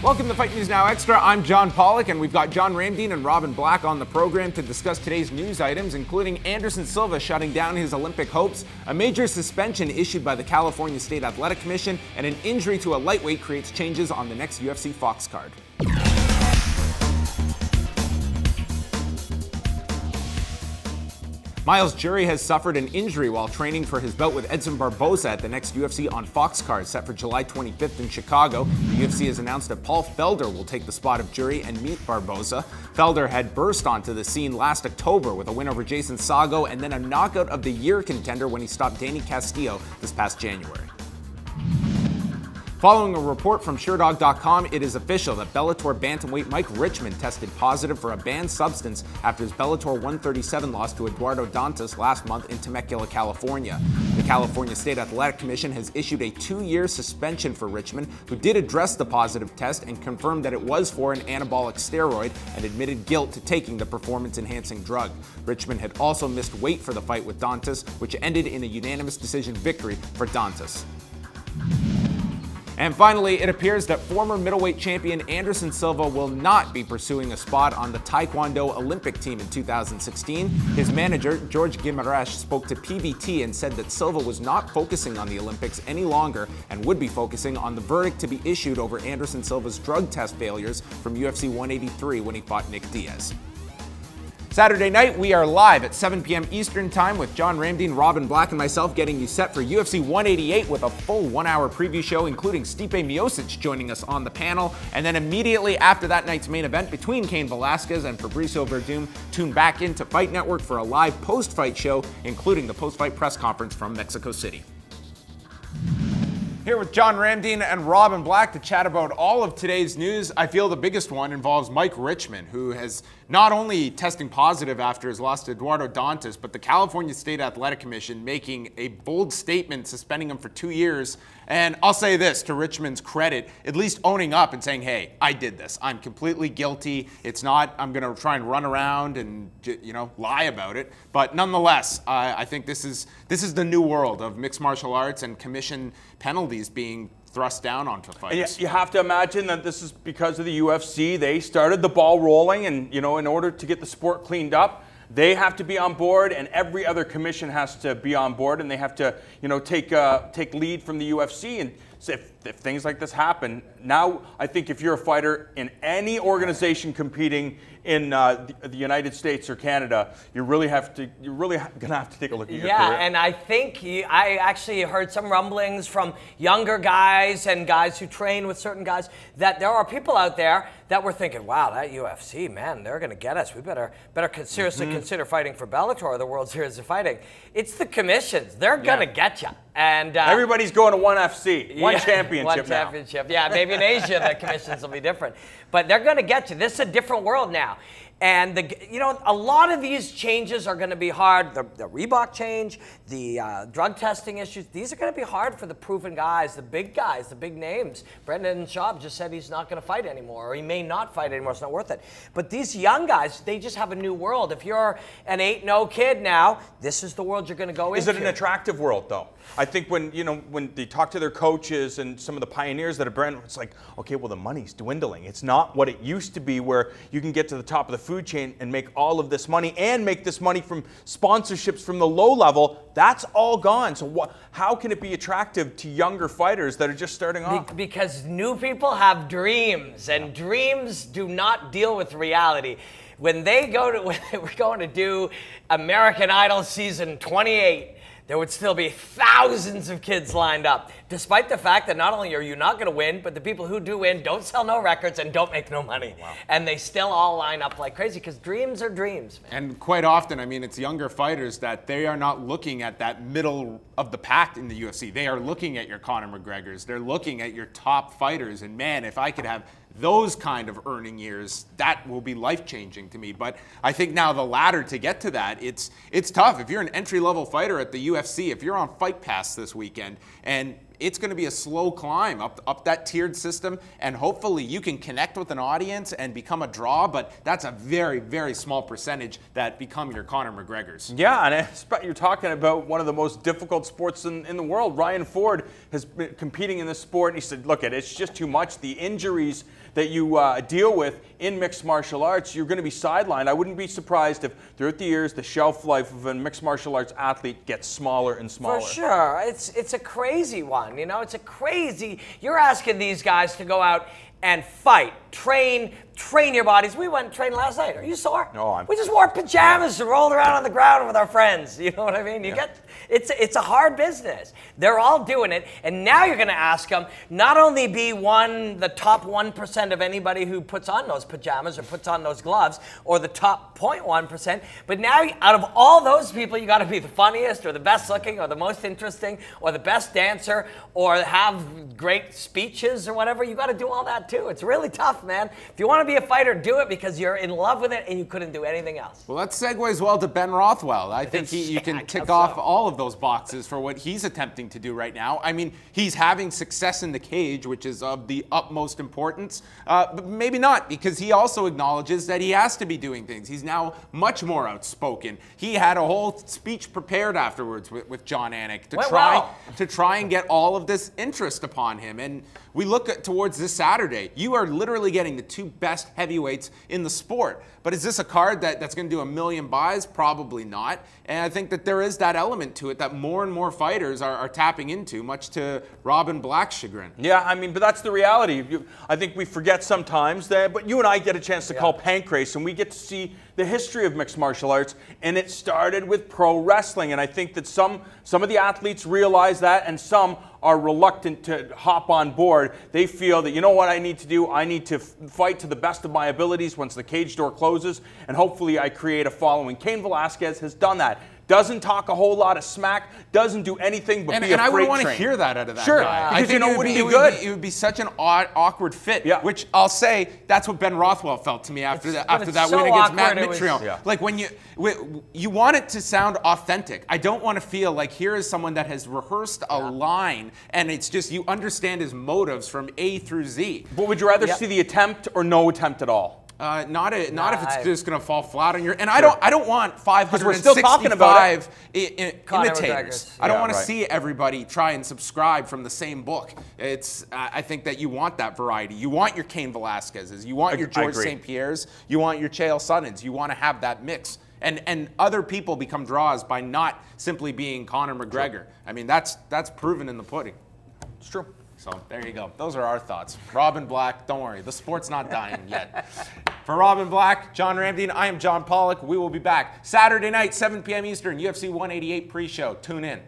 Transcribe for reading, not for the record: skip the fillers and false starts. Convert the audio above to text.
Welcome to Fight News Now Extra. I'm John Pollock, and we've got John Ramdeen and Robin Black on the program to discuss today's news items, including Anderson Silva shutting down his Olympic hopes, a major suspension issued by the California State Athletic Commission, and an injury to a lightweight creates changes on the next UFC Fox card. Myles Jury has suffered an injury while training for his bout with Edson Barboza at the next UFC on Fox card set for July 25th in Chicago. The UFC has announced that Paul Felder will take the spot of Jury and meet Barboza. Felder had burst onto the scene last October with a win over Jason Sago and then a knockout of the year contender when he stopped Danny Castillo this past January. Following a report from SureDog.com, it is official that Bellator bantamweight Mike Richman tested positive for a banned substance after his Bellator 137 loss to Eduardo Dantas last month in Temecula, California. The California State Athletic Commission has issued a 2-year suspension for Richman, who did address the positive test and confirmed that it was for an anabolic steroid and admitted guilt to taking the performance-enhancing drug. Richman had also missed weight for the fight with Dantas, which ended in a unanimous decision victory for Dantas. And finally, it appears that former middleweight champion Anderson Silva will not be pursuing a spot on the Taekwondo Olympic team in 2016. His manager, George Guimaraes, spoke to PBT and said that Silva was not focusing on the Olympics any longer and would be focusing on the verdict to be issued over Anderson Silva's drug test failures from UFC 183 when he fought Nick Diaz. Saturday night, we are live at 7 p.m. Eastern Time with John Ramdeen, Robin Black, and myself getting you set for UFC 188 with a full 1-hour preview show, including Stipe Miocic joining us on the panel. And then immediately after that night's main event between Cain Velasquez and Fabricio Verdum, tune back into Fight Network for a live post-fight show, including the post-fight press conference from Mexico City. Here with John Ramdeen and Robin Black to chat about all of today's news. I feel the biggest one involves Mike Richman, who has not only testing positive after his loss to Eduardo Dantas, but the California State Athletic Commission making a bold statement suspending him for 2 years. And I'll say this, to Richman's credit, at least owning up and saying, hey, I did this. I'm completely guilty. It's not, I'm going to try and run around and, lie about it. But nonetheless, I think this is the new world of mixed martial arts and commission penalties being thrust down onto fighters. You have to imagine that this is because of the UFC. They started the ball rolling, and in order to get the sport cleaned up, they have to be on board, and every other commission has to be on board, and they have to take lead from the UFC. And so if things like this happen, now I think if you're a fighter in any organization competing in the United States or Canada, you're really gonna have to take a look at your career. Yeah, and I think I actually heard some rumblings from younger guys and guys who train with certain guys that there are people out there that were thinking, wow, that UFC, man, they're gonna get us. We better seriously consider fighting for Bellator or the World Series of Fighting. It's the commissions. They're gonna get you. And everybody's going to one FC, one championship one championship. Yeah, maybe in Asia the commissions will be different, but they're going to get you. This is a different world now, and a lot of these changes are going to be hard. The Reebok change, the drug testing issues. These are going to be hard for the proven guys, the big names. Brendan Schaub just said he's not going to fight anymore, or he may not fight anymore. It's not worth it. But these young guys, they just have a new world. If you're an 8-0 kid now, this is the world you're going to go into. Is it an attractive world though? I think when they talk to their coaches and some of the pioneers that have been, it's like, okay, well, the money's dwindling. It's not what it used to be, where you can get to the top of the food chain and make all of this money and make this money from sponsorships from the low level. That's all gone. So how can it be attractive to younger fighters that are just starting off? Because new people have dreams, and dreams do not deal with reality. When we're going to do American Idol season 28, there would still be thousands of kids lined up, despite the fact that not only are you not going to win, but the people who do win don't sell no records and don't make no money. Wow. And they still all line up like crazy, because dreams are dreams, man. And quite often, it's younger fighters that they are not looking at that middle of the pack in the UFC. They are looking at your Conor McGregors. They're looking at your top fighters. And man, if I could have those kind of earning years, that will be life-changing to me. But I think now the ladder to get to that, it's tough. If you're an entry-level fighter at the UFC, if you're on Fight Pass this weekend, and it's going to be a slow climb up that tiered system, and hopefully you can connect with an audience and become a draw, but that's a very, very small percentage that become your Conor McGregors. Yeah, and you're talking about one of the most difficult sports in the world. Ryan Ford has been competing in this sport, and he said, look, it's just too much. The injuries that you deal with in mixed martial arts, you're going to be sidelined. I wouldn't be surprised if throughout the years the shelf life of a mixed martial arts athlete gets smaller and smaller. For sure. It's a crazy one, you know? It's a crazy... You're asking these guys to go out and fight, train your bodies. We went and trained last night. Are you sore? No, we just wore pajamas and rolled around on the ground with our friends. You know what I mean? It's a hard business. They're all doing it, and now you're going to ask them not only be the top 1% of anybody who puts on those pajamas or puts on those gloves, or the top 0.1%, but now out of all those people, you got to be the funniest or the best looking or the most interesting or the best dancer or have great speeches or whatever. You got to do all that too. It's really tough, man. If you want to be a fighter, do it because you're in love with it and you couldn't do anything else. Well, that segues well to Ben Rothwell. I think you can tick off all of those boxes for what he's attempting to do right now. I mean, he's having success in the cage, which is of the utmost importance, but maybe not, because he also acknowledges that he has to be doing things. He's now much more outspoken. He had a whole speech prepared afterwards with John Anik to try and get all of this interest upon him. And we look towards this Saturday. You are literally getting the two best heavyweights in the sport. But is this a card that's going to do 1 million buys? Probably not. And I think that there is that element to it that more and more fighters are tapping into, much to Robin Black's chagrin. Yeah, I mean, but that's the reality. I think we forget sometimes that, but you and I get a chance to call Pancrase, and we get to see the history of mixed martial arts, and it started with pro wrestling. And I think that some of the athletes realize that, and some are reluctant to hop on board. They feel that, you know what I need to do? I need to fight to the best of my abilities once the cage door closes, and hopefully I create a following. Cain Velasquez has done that. Doesn't talk a whole lot of smack, doesn't do anything but be a freight train. And I wouldn't want to hear that out of that guy. Because you know it wouldn't be good. It would be such an awkward fit, which I'll say, that's what Ben Rothwell felt to me after that win against Matt Mitrione. Like when you want it to sound authentic. I don't want to feel like here is someone that has rehearsed a line and it's just you understand his motives from A through Z. But would you rather see the attempt or no attempt at all? Not if it's just going to fall flat on your. And I don't want 565 imitators. I don't want to see everybody try and subscribe from the same book. I think that you want that variety. You want your Cain Velasquez's. You want your George St. Pierre's. You want your Chael Sonnens. You want to have that mix. And other people become draws by not simply being Conor McGregor. I mean, that's proven in the pudding. It's true. So there you go. Those are our thoughts. Robin Black, don't worry. The sport's not dying yet. For Robin Black, John Ramdian, I am John Pollock. We will be back Saturday night, 7 p.m. Eastern, UFC 188 pre-show. Tune in.